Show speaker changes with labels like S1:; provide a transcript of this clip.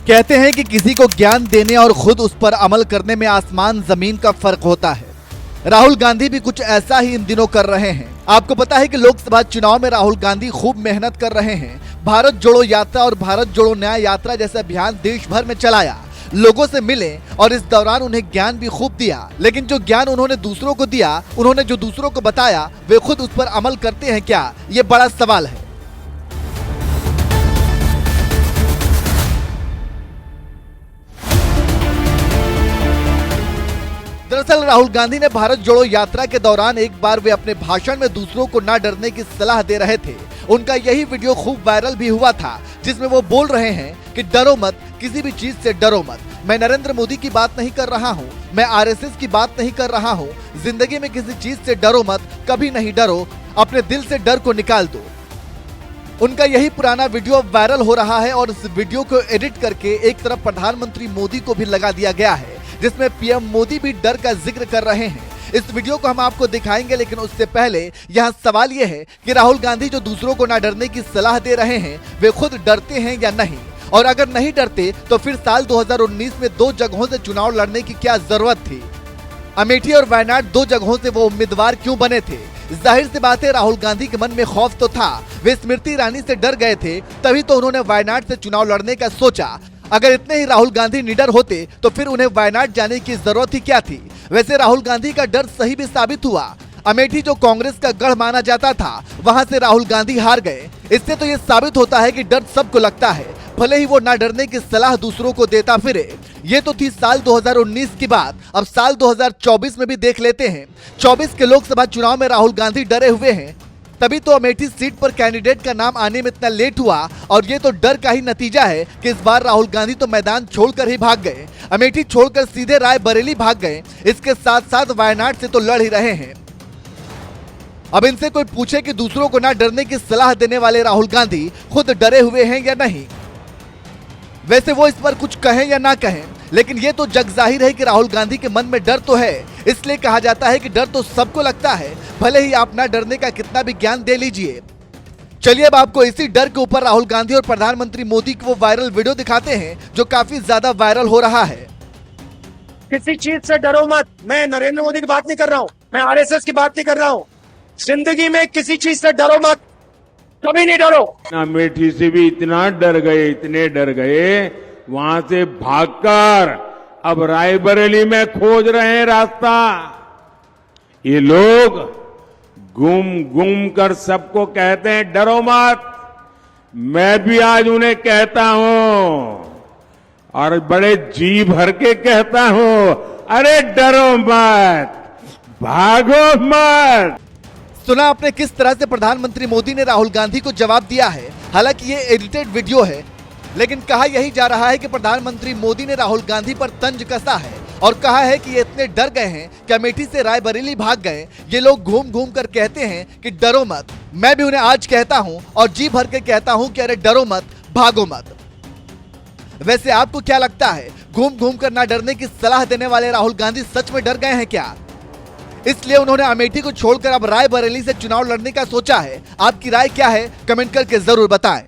S1: कहते हैं कि किसी को ज्ञान देने और खुद उस पर अमल करने में आसमान जमीन का फर्क होता है। राहुल गांधी भी कुछ ऐसा ही इन दिनों कर रहे हैं। आपको पता है कि लोकसभा चुनाव में राहुल गांधी खूब मेहनत कर रहे हैं। भारत जोड़ो यात्रा और भारत जोड़ो न्याय यात्रा जैसा अभियान देश भर में चलाया, लोगों से मिले और इस दौरान उन्हें ज्ञान भी खूब दिया। लेकिन जो ज्ञान उन्होंने दूसरों को दिया, उन्होंने जो दूसरों को बताया, वे खुद उस पर अमल करते हैं क्या, ये बड़ा सवाल है। दरअसल राहुल गांधी ने भारत जोड़ो यात्रा के दौरान एक बार वे अपने भाषण में दूसरों को न डरने की सलाह दे रहे थे। उनका यही वीडियो खूब वायरल भी हुआ था, जिसमें वो बोल रहे हैं कि डरो मत, किसी भी चीज से डरो मत। मैं नरेंद्र मोदी की बात नहीं कर रहा हूँ, मैं आरएसएस की बात नहीं कर रहा हूँ। जिंदगी में किसी चीज से डरो मत, कभी नहीं डरो, अपने दिल से डर को निकाल दो। उनका यही पुराना वीडियो वायरल हो रहा है और इस वीडियो को एडिट करके एक तरफ प्रधानमंत्री मोदी को भी लगा दिया गया है, जिसमें पीएम मोदी भी डर का जिक्र कर रहे हैं। इस वीडियो को हम आपको दिखाएंगे, लेकिन उससे पहले यहाँ सवाल ये है कि राहुल गांधी जो दूसरों को ना डरने की सलाह दे रहे हैं, वे खुद डरते हैं या नहीं? और अगर नहीं डरते तो फिर साल 2019 में 2 जगहों से चुनाव लड़ने की क्या जरूरत थी? अमेठी और वायनाड 2 जगहों से वो उम्मीदवार क्यों बने थे? जाहिर सी बात है, राहुल गांधी के मन में खौफ तो था। वे स्मृति ईरानी से डर गए थे, तभी तो उन्होंने वायनाड से चुनाव लड़ने का सोचा। अगर इतने ही राहुल गांधी निडर होते तो फिर उन्हें वायनाड जाने की जरूरत ही क्या थी? वैसे राहुल गांधी का डर सही भी साबित हुआ। अमेठी जो कांग्रेस का गढ़ माना जाता था, वहां से राहुल गांधी हार गए। इससे तो ये साबित होता है कि डर सबको लगता है, भले ही वो ना डरने की सलाह दूसरों को देता फिरे। ये तो थी साल 2019 की बात। अब साल 2024 में भी देख लेते हैं। 24 के लोकसभा चुनाव में राहुल गांधी डरे हुए हैं, तभी तो अमेठी सीट पर कैंडिडेट का नाम आने में इतना लेट हुआ। और ये तो डर का ही नतीजा है कि इस बार राहुल गांधी तो मैदान छोड़कर ही भाग गए। अमेठी छोड़कर सीधे रायबरेली भाग गए। इसके साथ साथ वायनाड से तो लड़ ही रहे हैं। अब इनसे कोई पूछे कि दूसरों को ना डरने की सलाह देने वाले राहुल गांधी खुद डरे हुए हैं या नहीं? वैसे वो इस पर कुछ कहें या ना कहें, लेकिन ये तो जग जाहिर है कि राहुल गांधी के मन में डर तो है। इसलिए कहा जाता है कि डर तो सबको लगता है, भले ही आप ना डरने का कितना भी ज्ञान दे लीजिए। चलिए अब आपको इसी डर के ऊपर राहुल गांधी और प्रधानमंत्री मोदी की वो वायरल वीडियो दिखाते हैं, जो काफी ज्यादा वायरल हो रहा है।
S2: किसी चीज से डरो मत। मैं नरेंद्र मोदी की बात नहीं कर रहा हूँ, मैं आरएसएस की बात नहीं कर रहा हूँ। जिंदगी में किसी चीज से डरो मत, कभी नहीं डरो।
S3: अमेठी से भी इतना डर गए, इतने डर गए, वहां से भागकर अब रायबरेली में खोज रहे हैं रास्ता। ये लोग घूम घूम कर सबको कहते हैं डरो मत। मैं भी आज उन्हें कहता हूं और बड़े जी भर के कहता हूं, अरे डरो मत, भागो मत।
S1: सुना आपने किस तरह से प्रधानमंत्री मोदी ने राहुल गांधी को जवाब दिया है। हालांकि ये एडिटेड वीडियो है, लेकिन कहा यही जा रहा है कि प्रधानमंत्री मोदी ने राहुल गांधी पर तंज कसा है और कहा है कि ये इतने डर गए हैं कि अमेठी से रायबरेली भाग गए। ये लोग घूम घूम कर कहते हैं कि डरो मत। मैं भी उन्हें आज कहता हूं और जी भर के कहता हूं कि अरे डरो मत, भागो मत। वैसे आपको क्या लगता है, घूम घूम कर ना डरने की सलाह देने वाले राहुल गांधी सच में डर गए हैं क्या? इसलिए उन्होंने अमेठी को छोड़कर अब रायबरेली से चुनाव लड़ने का सोचा है। आपकी राय क्या है, कमेंट करके जरूर बताएं।